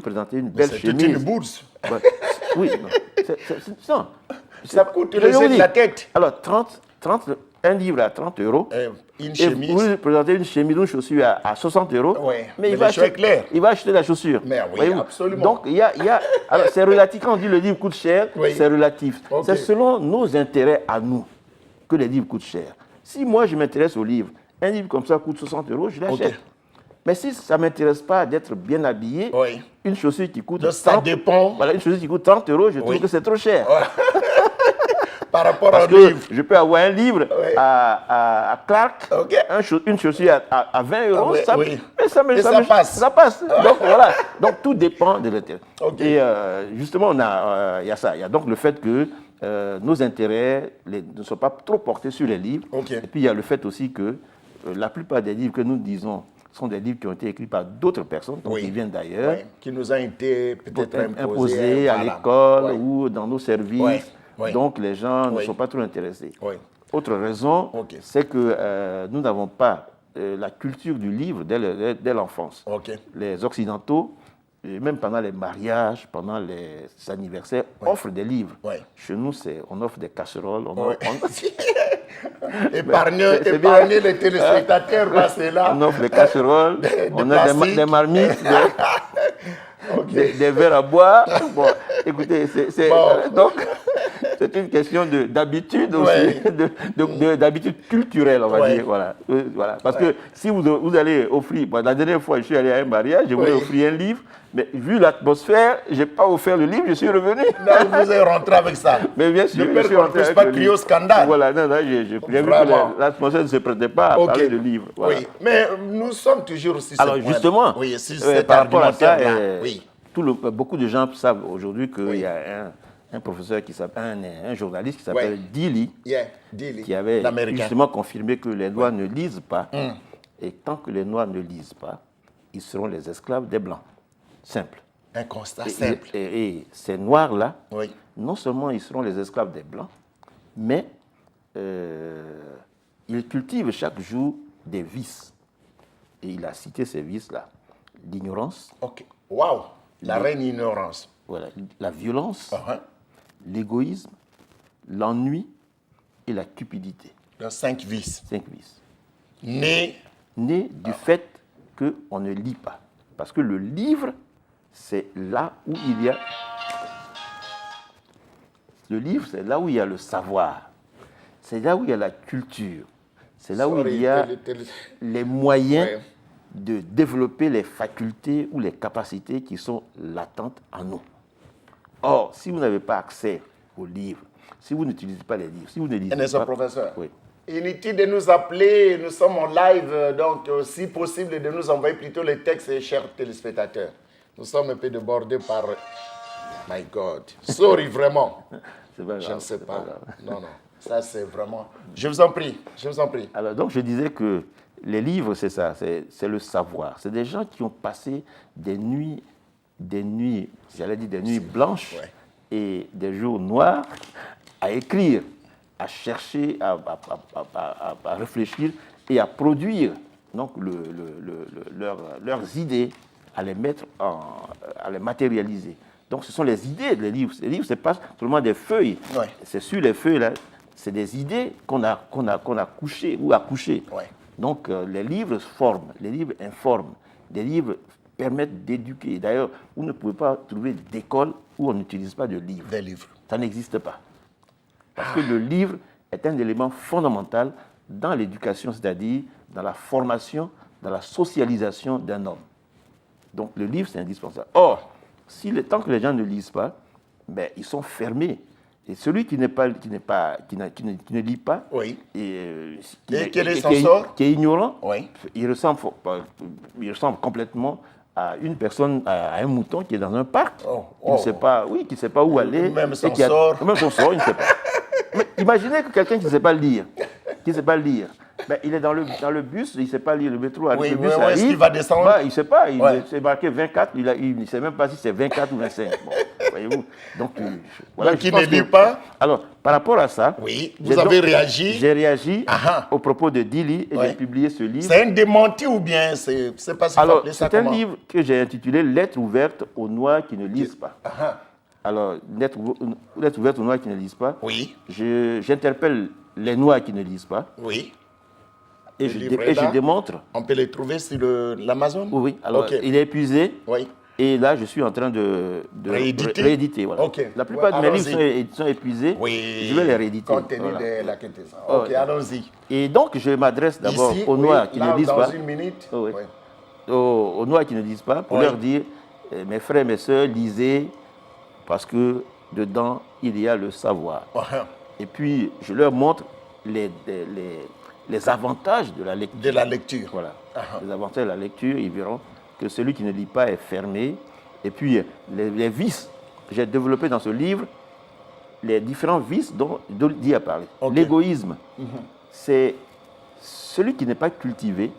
présenter une belle chemise. C'est une bourse. Ouais. Oui, non. Non. Ça coûte le la tête. Alors, un livre à 30 euros. Une chemise. Et vous présentez une chemise, une chaussure à 60 euros. Ouais, mais il va acheter la chaussure. Mais oui, absolument. Donc, alors, c'est relatif. Quand on dit le livre coûte cher, c'est relatif. Okay. C'est selon nos intérêts à nous que les livres coûtent cher. Si moi, je m'intéresse au livre, un livre comme ça coûte 60 euros, je l'achète. Okay. Mais si ça ne m'intéresse pas d'être bien habillé, une chaussure qui coûte 30, ça dépend. Voilà, une chaussure qui coûte 30 euros, je trouve que c'est trop cher. Par rapport Parce au livre. Je peux avoir un livre à Clark, une chaussure à 20 euros, ça passe. Ça passe. Donc voilà. Donc tout dépend de l'intérêt. Et justement, il y a ça. Il y a donc le fait que nos intérêts ne sont pas trop portés sur les livres. Et puis il y a le fait aussi que la plupart des livres que nous disons sont des livres qui ont été écrits par d'autres personnes, donc qui viennent d'ailleurs. Qui nous ont été peut-être imposés à l'école ou dans nos services. Donc les gens ne sont pas trop intéressés. Autre raison, c'est que nous n'avons pas la culture du livre dès l'enfance. Les Occidentaux, même pendant les mariages, pendant les anniversaires, offrent des livres. Chez nous, on offre des casseroles. Épargnez les téléspectateurs, c'est là. On offre des casseroles, on a des marmites, des verres à boire. Bon, écoutez, donc c'est une question d'habitude aussi, d'habitude culturelle, on va dire. Voilà. Parce que si vous allez offrir, la dernière fois, je suis allé à un mariage, je voulais offrir un livre, mais vu l'atmosphère, je n'ai pas offert le livre, je suis revenu. Non, vous êtes rentré avec ça. Mais bien sûr, je suis rentré avec pas crier au scandale. Voilà, j'ai vu que l'atmosphère ne se prêtait pas à parler de livre. Voilà. Oui, mais nous sommes toujours aussi. Alors justement, par rapport à ça, beaucoup de gens savent aujourd'hui qu'il y a un professeur qui s'appelle, un journaliste qui s'appelle Dili, qui avait justement confirmé que les Noirs ne lisent pas. Et tant que les Noirs ne lisent pas, ils seront les esclaves des Blancs. Simple. Un constat simple. Et ces Noirs-là, non seulement ils seront les esclaves des Blancs, mais ils cultivent chaque jour des vices. Et il a cité ces vices-là. L'ignorance. Waouh! La reine ignorance. Voilà. La violence, l'égoïsme, l'ennui et la cupidité. Les 5 vices. 5 vices. Nés du fait qu'on ne lit pas. Parce que le livre, c'est là où il y a... Le livre, c'est là où il y a le savoir. C'est là où il y a la culture. C'est là où il y a les moyens de développer les facultés ou les capacités qui sont latentes en nous. Or, si vous n'avez pas accès aux livres, si vous n'utilisez pas les livres, si vous ne lisez pas... professeur, inutile de nous appeler, nous sommes en live, donc si possible de nous envoyer plutôt les textes, chers téléspectateurs. Nous sommes un peu débordés par... My God, sorry vraiment. C'est pas grave, je ne sais pas. Non, ça c'est vraiment... Je vous en prie. Alors donc je disais que les livres, c'est ça, c'est le savoir. C'est des gens qui ont passé des nuits, j'allais dire des nuits blanches et des jours noirs à écrire, à chercher, à réfléchir et à produire donc leurs idées, à les mettre à les matérialiser. Donc ce sont les idées, les livres. Les livres, ce n'est pas seulement des feuilles. C'est sur les feuilles, là, c'est des idées qu'on a couchées ou accouchées. Donc les livres forment, les livres informent, les livres permettent d'éduquer. D'ailleurs, vous ne pouvez pas trouver d'école où on n'utilise pas de livres. Des livres. Ça n'existe pas. Parce que le livre est un élément fondamental dans l'éducation, c'est-à-dire dans la formation, dans la socialisation d'un homme. Donc le livre, c'est indispensable. Or, tant que les gens ne lisent pas, ils sont fermés. Et celui qui ne lit pas, qui est ignorant, il ressemble complètement à une personne, à un mouton qui est dans un parc, qui ne sait pas où aller. Même son sort, il ne sait pas. Mais imaginez que quelqu'un qui ne sait pas lire, il est dans le bus, il ne sait pas lire le métro, le bus arrive, il va descendre. Il ne sait pas, c'est marqué 24, il ne sait même pas si c'est 24 ou 25. Bon. voyez-vous. Donc, voilà, qui ne lit pas. Alors, par rapport à ça, oui, vous avez réagi. J'ai réagi au propos de Dili et j'ai publié ce livre. C'est un démenti ou bien c'est pas si alors, c'est un livre que j'ai intitulé Lettres ouvertes aux Noirs qui ne lisent pas. Alors, lettres ouvertes aux Noirs qui ne lisent pas. Oui. J'interpelle les Noirs qui ne lisent pas. Oui. Et je démontre. On peut les trouver sur l'Amazon? Oui. Alors, il est épuisé. Oui. Et là, je suis en train de rééditer. Voilà. La plupart de mes livres sont épuisés. Oui. Je vais les rééditer. Compte tenu de la quintessence. Ok, allons-y. Et donc, je m'adresse d'abord aux Noirs qui ne lisent pas. Dans une minute. Aux Noirs qui ne lisent pas, pour leur dire, mes frères, mes sœurs, lisez, parce que dedans, il y a le savoir. Et puis, je leur montre les avantages de la lecture. De la lecture. Voilà. Les avantages de la lecture, ils verront que celui qui ne lit pas est fermé. Et puis, les vices, j'ai développé dans ce livre les différents vices dont Dili a parlé. L'égoïsme, c'est celui qui n'est pas cultivé,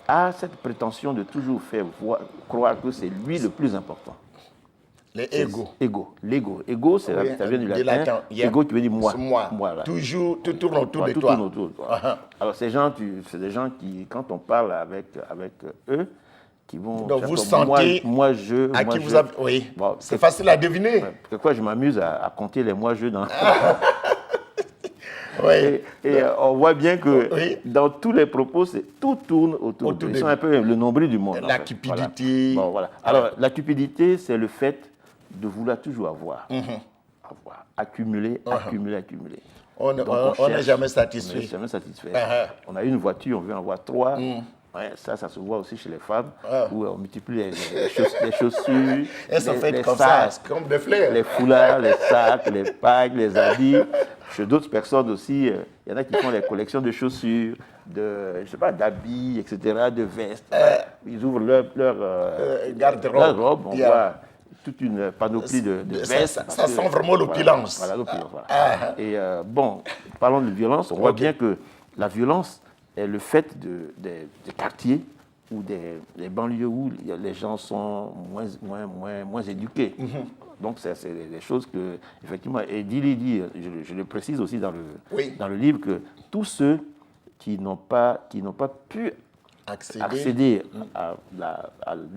a cette prétention de toujours faire croire que c'est lui le plus important. L'ego. Ego, ça vient du latin. Ego, tu veux dire moi. Moi. Toujours, tout tourne autour de toi. Alors, ces gens, c'est des gens qui, quand on parle avec eux, qui vont... Donc, vous sentez... Moi, je... À qui vous avez... Oui, bon, c'est facile à deviner. Quelquefois, je m'amuse à compter les moi-je dans... Oui. Et on voit bien que dans tous les propos, tout tourne autour d'eux. Ils sont un peu le nombril du monde. La cupidité. Voilà. Bon, voilà. Alors, la cupidité, c'est le fait de vouloir toujours avoir. Accumuler. On n'est jamais satisfait. On n'est jamais satisfait. On a une voiture, on veut en avoir 3. Ouais, ça se voit aussi chez les femmes, où on multiplie les chaussures, elles sont faites comme sacs, ça, comme des fleurs. Les foulards, les sacs, les pagnes, les habits. Chez d'autres personnes aussi, il y en a qui font des collections de chaussures, d'habits, etc., de vestes. Ils ouvrent leur garde-robe, on voit toute une panoplie de vestes. Ça sent vraiment l'opulence. Voilà, l'opulence. Et bon, parlons de violence, on voit bien que la violence est le fait des quartiers ou des banlieues où les gens sont moins éduqués. Donc, c'est des choses que, effectivement, et Dili dit, je le précise aussi dans le livre, que tous ceux qui n'ont pas pu accéder à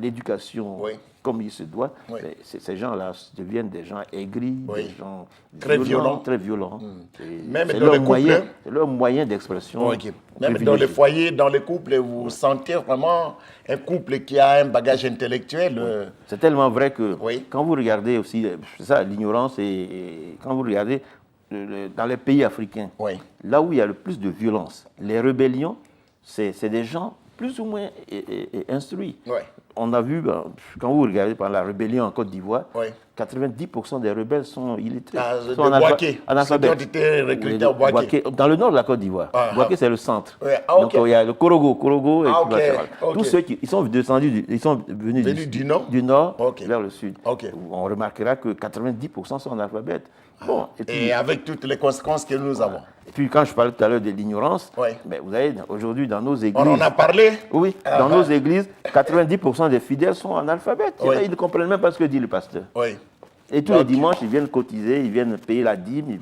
l'éducation comme il se doit, ces gens-là deviennent des gens aigris, des gens très violents. Même dans les couples. C'est leur moyen d'expression. Même dans les foyers, dans les couples, vous sentez vraiment un couple qui a un bagage intellectuel. C'est tellement vrai que quand vous regardez aussi, c'est ça, l'ignorance, et quand vous regardez dans les pays africains, là où il y a le plus de violence, les rébellions, c'est des gens plus ou moins instruits. On a vu, quand vous regardez par la rébellion en Côte d'Ivoire, 90% des rebelles sont illettrés. Sont analphabètes. Qui ont été recrutés au Boaké. Dans le nord de la Côte d'Ivoire. Boaké, c'est le centre. Donc, il y a le Korogo. Tous ceux qui sont descendus, ils sont venus du nord vers le sud. On remarquera que 90% sont analphabètes. Bon, et avec toutes les conséquences que nous avons. Et puis, quand je parlais tout à l'heure de l'ignorance, mais vous savez, aujourd'hui, dans nos églises... On en a parlé. Oui, dans nos églises, 90% des fidèles sont analphabètes. Ils ne comprennent même pas ce que dit le pasteur. Et tous les dimanches, ils viennent cotiser, ils viennent payer la dîme, ils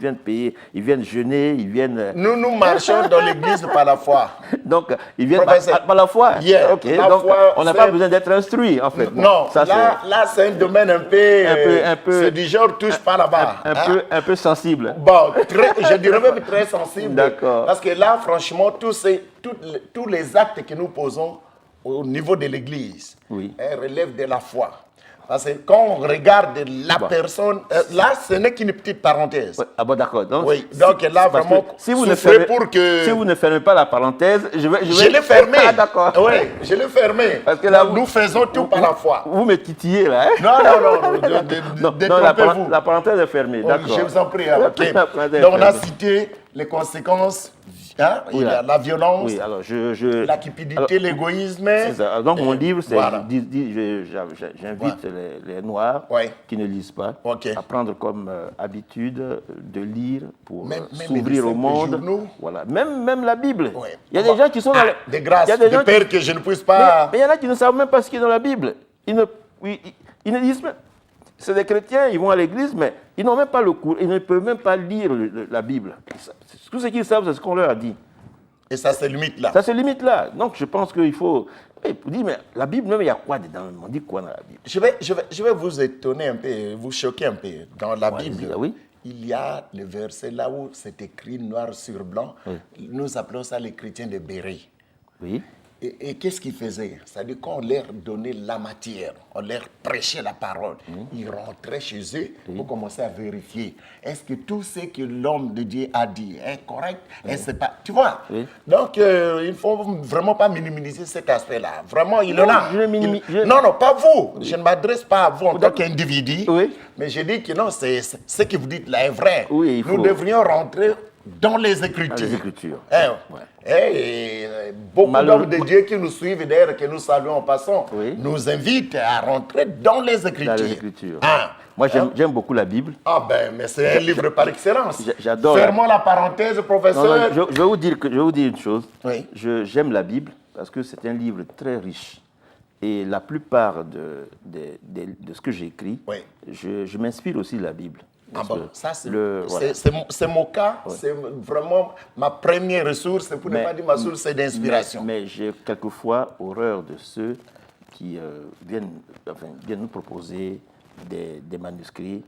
viennent jeûner, ils viennent... Nous marchons dans l'église par la foi. Donc, ils viennent par la foi. Donc, on n'a pas besoin d'être instruit, en fait. Non, ça, là c'est un domaine un peu... C'est du genre touche pas là-bas. Un peu sensible. Bon, je dirais même très sensible. D'accord. Parce que là, franchement, tous les actes que nous posons au niveau de l'église relèvent de la foi. Parce que quand on regarde la personne, là, ce n'est qu'une petite parenthèse. Ah bon, d'accord. Donc là, vraiment, si vous ne fermez pas la parenthèse, je vais... Je l'ai fermé. Ah, d'accord. Oui, je l'ai fermé. Parce que là, nous faisons tout par la foi. Vous me titillez, là. Non, détrompez-vous. La parenthèse est fermée, d'accord. Je vous en prie. Donc, on a cité les conséquences. Il y a la violence, la cupidité, l'égoïsme. C'est ça. Donc, mon livre, c'est j'invite les Noirs qui ne lisent pas à prendre comme habitude de lire pour s'ouvrir au monde. Voilà. Même la Bible. Il y a des gens qui sont dans des grâces, de peur que je ne puisse pas... Mais il y en a qui ne savent même pas ce qui est dans la Bible. Ils ne lisent même... C'est des chrétiens, ils vont à l'église, mais ils n'ont même pas le cours, ils ne peuvent même pas lire la Bible. Tout ce qu'ils savent, c'est ce qu'on leur a dit. Et ça se limite là. Ça se limite là. Donc je pense qu'il faut... Vous dites, mais la Bible, même, il y a quoi dedans? On dit quoi dans la Bible? Je vais vous étonner un peu, vous choquer un peu. Dans la Bible, oui. Il y a le verset là où c'est écrit noir sur blanc. Oui. Nous appelons ça les chrétiens de Béret. Oui. Et qu'est-ce qu'ils faisaient? C'est-à-dire qu'on leur donnait la matière, on leur prêchait la parole. Ils rentraient chez eux pour commencer à vérifier. Est-ce que tout ce que l'homme de Dieu a dit est correct? Est-ce pas... Tu vois? Donc, il ne faut vraiment pas minimiser cet aspect-là. Vraiment, il en a. Non, pas vous. Je ne m'adresse pas à vous en tant qu'individu. Mais je dis que non, ce que vous dites là est vrai. Nous devrions rentrer dans les Écritures. Beaucoup d'hommes de Dieu qui nous suivent, d'ailleurs, que nous saluons en passant, nous invitent à rentrer dans les Écritures. Moi, j'aime beaucoup la Bible. Mais c'est un livre par excellence. J'adore. Fermons la parenthèse, professeur. Je vais vous dire une chose. J'aime la Bible parce que c'est un livre très riche. Et la plupart de ce que j'écris, je m'inspire aussi de la Bible. Ça c'est mon cas, c'est vraiment ma première ressource, pour ne pas dire ma source d'inspiration. Mais j'ai quelquefois horreur de ceux qui viennent nous proposer des manuscrits.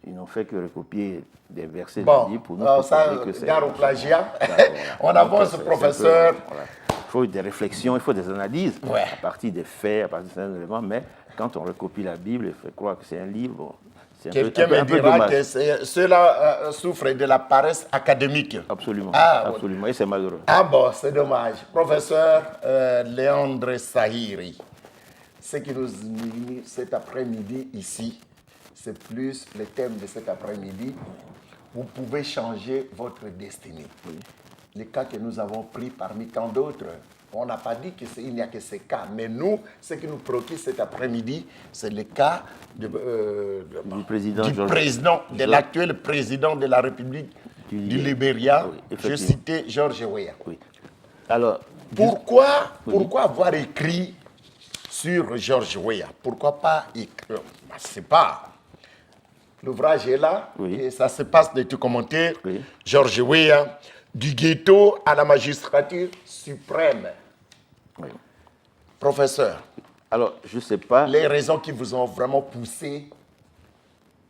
Ils n'ont fait que recopier des versets de la Bible pour nous proposer que c'est... Gare au plagiat. On avance, professeur. Il faut des réflexions, il faut des analyses à partir des faits, à partir de certains éléments, mais quand on recopie la Bible, il faut croire que c'est un livre... Quelqu'un me dira que ceux-là souffrent de la paresse académique. Absolument, absolument, et c'est malheureux. C'est dommage. Professeur Léandre Sahiri, ce qui nous unit cet après-midi ici, c'est plus le thème de cet après-midi. Vous pouvez changer votre destinée. Les cas que nous avons pris parmi tant d'autres, on n'a pas dit qu'il n'y a que ces cas. Mais nous, ce qui nous préoccupe cet après-midi, c'est le cas du président, de l'actuel président de la République du Libéria. Je citais George Weah. Alors, pourquoi avoir écrit sur George Weah? Pourquoi pas écrire? C'est pas... L'ouvrage est là, et ça se passe de tout commentaire. George Weah, du ghetto à la magistrature suprême. Professeur, alors, je ne sais pas. Les raisons qui vous ont vraiment poussé,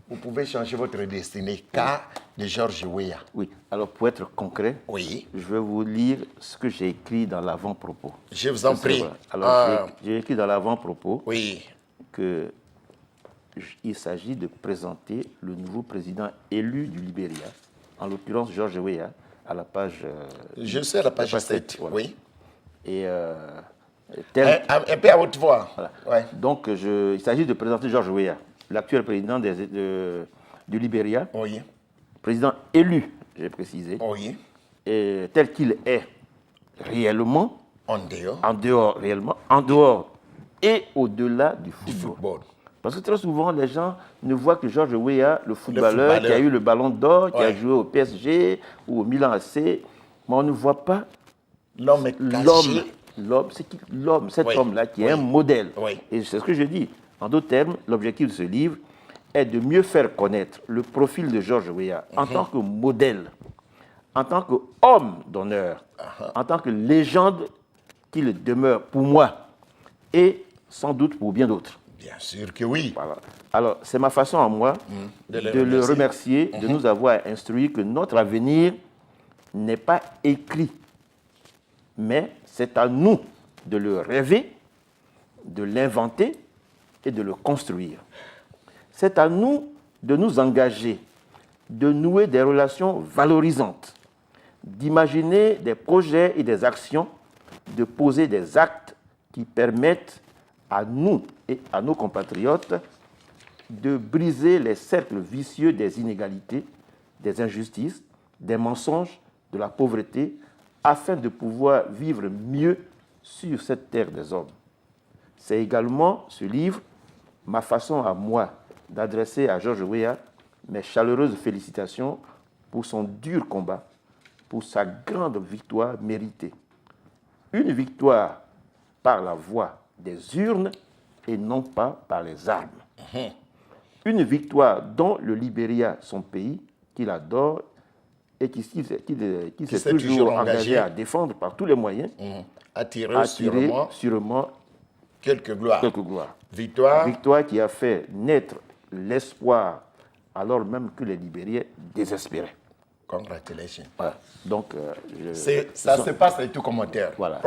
vous pouvez changer votre destinée. Cas de George Weah. Oui, alors pour être concret, je vais vous lire ce que j'ai écrit dans l'avant-propos. Je vous en prie. Alors, j'ai écrit dans l'avant-propos qu'il s'agit de présenter le nouveau président élu du Libéria, en l'occurrence George Weah, à la page... je sais, à la page 7, Et un peu à haute voix. Donc, il s'agit de présenter George Weah, l'actuel président du Libéria, président élu, j'ai précisé, et tel qu'il est réellement, en dehors et au-delà du football. Parce que très souvent, les gens ne voient que George Weah, le footballeur qui a eu le ballon d'or, qui a joué au PSG ou au Milan AC, mais on ne voit pas l'homme, cet homme-là qui est un modèle. Et c'est ce que je dis. En d'autres termes, l'objectif de ce livre est de mieux faire connaître le profil de George Weah en tant que modèle, en tant qu'homme d'honneur, en tant que légende qu'il demeure pour moi et sans doute pour bien d'autres. Bien sûr que oui. Voilà. Alors, c'est ma façon à moi de le remercier, de nous avoir instruit que notre avenir n'est pas écrit, mais c'est à nous de le rêver, de l'inventer et de le construire. C'est à nous de nous engager, de nouer des relations valorisantes, d'imaginer des projets et des actions, de poser des actes qui permettent à nous et à nos compatriotes de briser les cercles vicieux des inégalités, des injustices, des mensonges, de la pauvreté, afin de pouvoir vivre mieux sur cette terre des hommes. C'est également, ce livre, ma façon à moi d'adresser à George Weah mes chaleureuses félicitations pour son dur combat, pour sa grande victoire méritée. Une victoire par la voie des urnes et non pas par les armes. Une victoire dont le Libéria, son pays, qu'il adore et qui s'est toujours engagé à défendre par tous les moyens, a tiré sûrement quelques gloires. Victoire qui a fait naître l'espoir alors même que les Libériens désespéraient. Congratulations. Voilà. Donc, ça se passe avec tout commentaire. Voilà.